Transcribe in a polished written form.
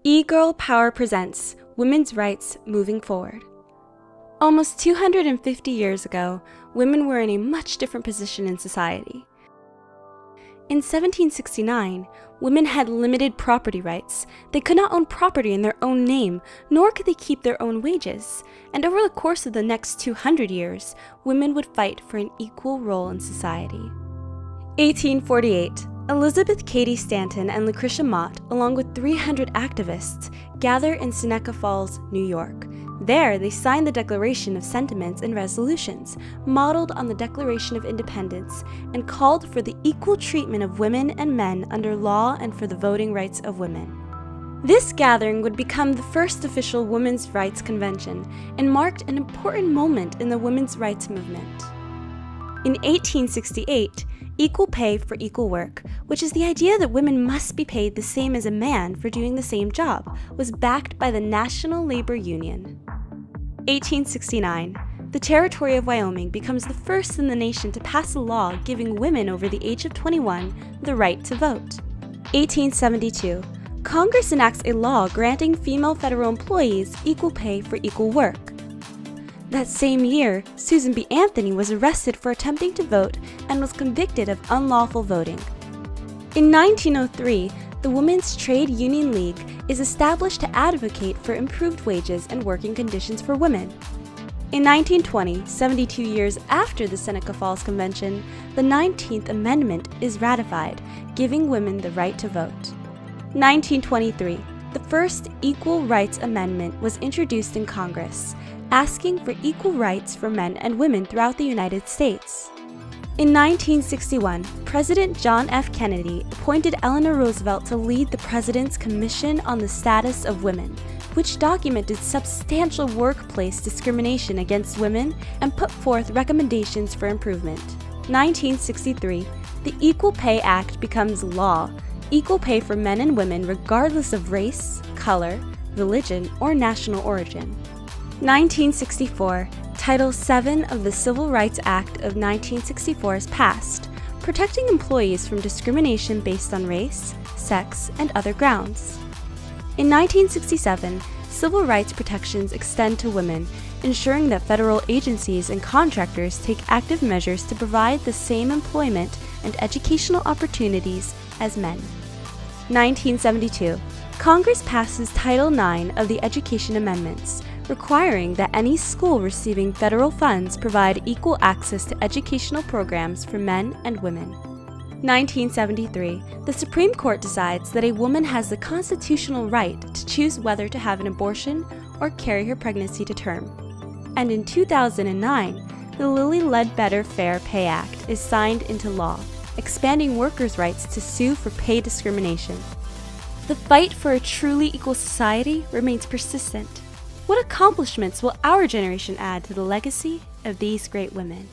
E-Girl Power presents Women's Rights Moving Forward. Almost 250 years ago, women were in a much different position in society. In 1769, women had limited property rights. They could not own property in their own name, nor could they keep their own wages. And over the course of the next 200 years, women would fight for an equal role in society. 1848. Elizabeth Cady Stanton and Lucretia Mott, along with 300 activists, gather in Seneca Falls, New York. There, they sign the Declaration of Sentiments and Resolutions, modeled on the Declaration of Independence, and called for the equal treatment of women and men under law and for the voting rights of women. This gathering would become the first official women's rights convention and marked an important moment in the women's rights movement. In 1868, equal pay for equal work, which is the idea that women must be paid the same as a man for doing the same job, was backed by the National Labor Union. 1869. The territory of Wyoming becomes the first in the nation to pass a law giving women over the age of 21 the right to vote. 1872. Congress enacts a law granting female federal employees equal pay for equal work. That same year, Susan B. Anthony was arrested for attempting to vote and was convicted of unlawful voting. In 1903, the Women's Trade Union League is established to advocate for improved wages and working conditions for women. In 1920, 72 years after the Seneca Falls Convention, the 19th Amendment is ratified, giving women the right to vote. 1923, the first Equal Rights Amendment was introduced in Congress, asking for equal rights for men and women throughout the United States. In 1961, President John F. Kennedy appointed Eleanor Roosevelt to lead the President's Commission on the Status of Women, which documented substantial workplace discrimination against women and put forth recommendations for improvement. 1963, the Equal Pay Act becomes law, equal pay for men and women regardless of race, color, religion, or national origin. 1964, Title VII of the Civil Rights Act of 1964 is passed, protecting employees from discrimination based on race, sex, and other grounds. In 1967, civil rights protections extend to women, ensuring that federal agencies and contractors take active measures to provide the same employment and educational opportunities as men. 1972, Congress passes Title IX of the Education Amendments, requiring that any school receiving federal funds provide equal access to educational programs for men and women. 1973, the Supreme Court decides that a woman has the constitutional right to choose whether to have an abortion or carry her pregnancy to term. And in 2009, the Lilly Ledbetter Fair Pay Act is signed into law, expanding workers' rights to sue for pay discrimination. The fight for a truly equal society remains persistent. What accomplishments will our generation add to the legacy of these great women?